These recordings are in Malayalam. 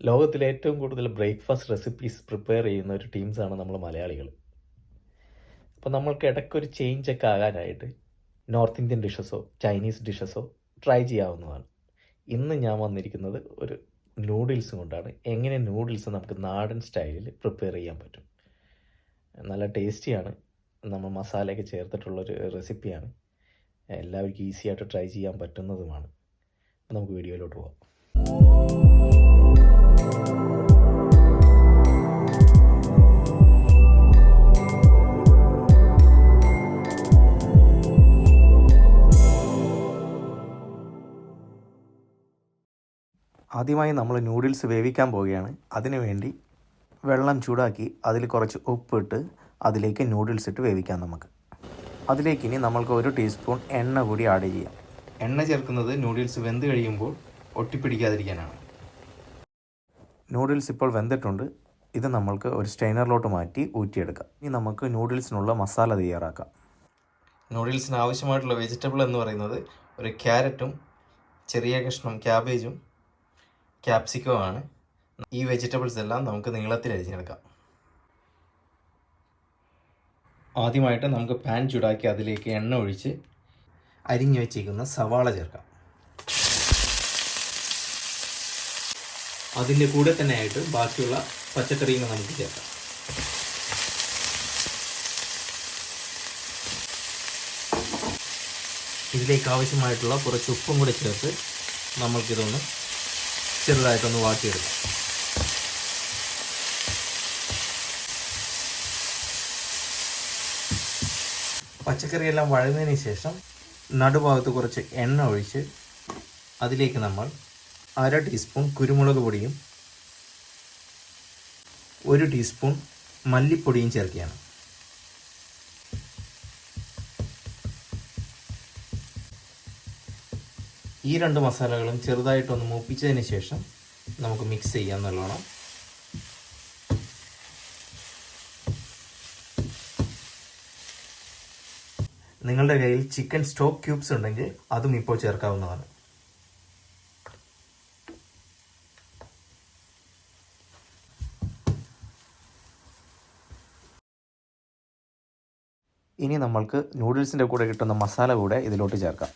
ലോകത്തിലെ ഏറ്റവും കൂടുതൽ ബ്രേക്ക്ഫാസ്റ്റ് റെസിപ്പീസ് പ്രിപ്പയർ ചെയ്യുന്ന ഒരു ടീംസാണ് നമ്മൾ മലയാളികൾ. അപ്പോൾ നമ്മൾക്ക് ഇടയ്ക്കൊരു ചേഞ്ചൊക്കെ ആകാനായിട്ട് നോർത്ത് ഇന്ത്യൻ ഡിഷസോ ചൈനീസ് ഡിഷസോ ട്രൈ ചെയ്യാവുന്നതാണ്. ഇന്ന് ഞാൻ വന്നിരിക്കുന്നത് ഒരു നൂഡിൽസ് കൊണ്ടാണ്. എങ്ങനെ നൂഡിൽസ് നമുക്ക് നാടൻ സ്റ്റൈലിൽ പ്രിപ്പയർ ചെയ്യാൻ പറ്റും. നല്ല ടേസ്റ്റിയാണ്, നമ്മൾ മസാലയൊക്കെ ചേർത്തിട്ടുള്ളൊരു റെസിപ്പിയാണ്. എല്ലാവർക്കും ഈസി ആയിട്ട് ട്രൈ ചെയ്യാൻ പറ്റുന്നതുമാണ്. നമുക്ക് വീഡിയോയിലോട്ട് പോകാം. ആദ്യമായി നമ്മൾ നൂഡിൽസ് വേവിക്കാൻ പോവുകയാണ്. അതിനുവേണ്ടി വെള്ളം ചൂടാക്കി അതിൽ കുറച്ച് ഉപ്പിട്ട് അതിലേക്ക് നൂഡിൽസ് ഇട്ട് വേവിക്കാം നമുക്ക്. അതിലേക്ക് ഇനി നമ്മൾക്ക് 1 ടീസ്പൂൺ എണ്ണ കൂടി ആഡ് ചെയ്യാം. എണ്ണ ചേർക്കുന്നത് നൂഡിൽസ് വെന്ത് കഴിയുമ്പോൾ ഒട്ടിപ്പിടിക്കാതിരിക്കാനാണ്. നൂഡിൽസ് ഇപ്പോൾ വെന്തിട്ടുണ്ട്. ഇത് നമ്മൾക്ക് ഒരു സ്റ്റെയിനറിലോട്ട് മാറ്റി ഊറ്റിയെടുക്കാം. ഇനി നമുക്ക് നൂഡിൽസിനുള്ള മസാല തയ്യാറാക്കാം. നൂഡിൽസിന് ആവശ്യമായിട്ടുള്ള വെജിറ്റബിൾ എന്ന് പറയുന്നത് ഒരു ക്യാരറ്റും ചെറിയ കഷ്ണം ക്യാബേജും ക്യാപ്സിക്കമാണ്. ഈ വെജിറ്റബിൾസ് എല്ലാം നമുക്ക് നീളത്തിൽ അരിഞ്ഞെടുക്കാം. ആദ്യമായിട്ട് നമുക്ക് പാൻ ചൂടാക്കി അതിലേക്ക് എണ്ണ ഒഴിച്ച് അരിഞ്ഞു വെച്ചിരിക്കുന്ന സവാള ചേർക്കാം. അതിൻ്റെ കൂടെ തന്നെ ആയിട്ട് ബാക്കിയുള്ള പച്ചക്കറികൾ നമുക്ക് ചേർക്കാം. ഇതിലേക്ക് ആവശ്യമായിട്ടുള്ള കുറച്ച് ഉപ്പും കൂടെ ചേർത്ത് നമ്മൾക്കിതൊന്ന് ചെറുതായിട്ടൊന്ന് വാട്ടിയെടുക്കാം. പച്ചക്കറിയെല്ലാം വഴന്നതിന് ശേഷം നടുഭാഗത്ത് കുറച്ച് എണ്ണ ഒഴിച്ച് അതിലേക്ക് നമ്മൾ 1/2 ടീസ്പൂൺ കുരുമുളക് പൊടിയും 1 ടീസ്പൂൺ മല്ലിപ്പൊടിയും ചേർക്കുകയാണ്. ഈ 2 മസാലകളും ചെറുതായിട്ടൊന്ന് മൂപ്പിച്ചതിന് ശേഷം നമുക്ക് മിക്സ് ചെയ്യാൻ നല്ലോണം. നിങ്ങളുടെ കയ്യിൽ ചിക്കൻ സ്റ്റോക്ക് ക്യൂബ്സ് ഉണ്ടെങ്കിൽ അതും ഇപ്പോൾ ചേർക്കാവുന്നതാണ്. ഇനി നമ്മൾക്ക് നൂഡിൽസിൻ്റെ കൂടെ കിട്ടുന്ന മസാല കൂടെ ഇതിലോട്ട് ചേർക്കാം.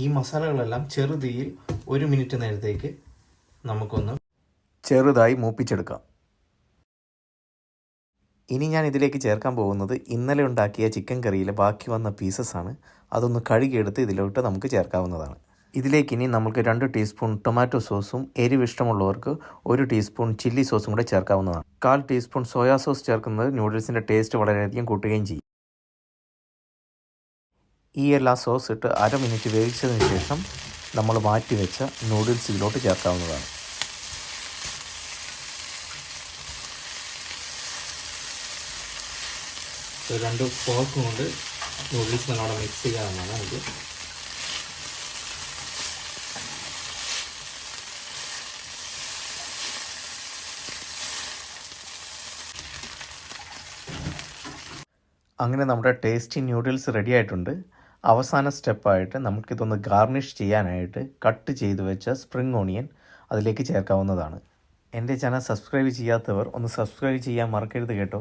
ഈ മസാലകളെല്ലാം ചെറുതീയിൽ 1 മിനിറ്റ് നേരത്തേക്ക് നമുക്കൊന്ന് ചെറുതായി മൂപ്പിച്ചെടുക്കാം. ഇനി ഞാൻ ഇതിലേക്ക് ചേർക്കാൻ പോകുന്നത് ഇന്നലെ ഉണ്ടാക്കിയ ചിക്കൻ കറിയിലെ ബാക്കി വന്ന പീസസാണ്. അതൊന്ന് കഴുകിയെടുത്ത് ഇതിലോട്ട് നമുക്ക് ചേർക്കാവുന്നതാണ്. ഇതിലേക്ക് ഇനി നമുക്ക് 2 ടീസ്പൂൺ ടൊമാറ്റോ സോസും എരിവ് ഇഷ്ടമുള്ളവർക്ക് 1 ടീസ്പൂൺ ചില്ലി സോസും കൂടെ ചേർക്കാവുന്നതാണ്. 1/4 ടീസ്പൂൺ സോയാ സോസ് ചേർക്കുന്നത് നൂഡിൽസിൻ്റെ ടേസ്റ്റ് വളരെയധികം കൂട്ടുകയും ചെയ്യും. ഈ എല്ലാ സോസ് ഇട്ട് 1/2 മിനിറ്റ് വേവിച്ചതിന് ശേഷം നമ്മൾ മാറ്റി വെച്ച നൂഡിൽസ് ഇതിലോട്ട് ചേർക്കാവുന്നതാണ്. രണ്ട് ഫോർക്ക് കൊണ്ട് നൂഡിൽസ് നല്ലോണം മിക്സ് ചെയ്യാവുന്നതാണ് നമുക്ക്. അങ്ങനെ നമ്മുടെ ടേസ്റ്റി നൂഡിൽസ് റെഡി ആയിട്ടുണ്ട്. അവസാന സ്റ്റെപ്പായിട്ട് നമുക്കിതൊന്ന് ഗാർണിഷ് ചെയ്യാനായിട്ട് കട്ട് ചെയ്ത് വെച്ച സ്പ്രിംഗ് ഓണിയൻ അതിലേക്ക് ചേർക്കാവുന്നതാണ്. എൻ്റെ ചാനൽ സബ്സ്ക്രൈബ് ചെയ്യാത്തവർ ഒന്ന് സബ്സ്ക്രൈബ് ചെയ്യാൻ മറക്കരുത് കേട്ടോ.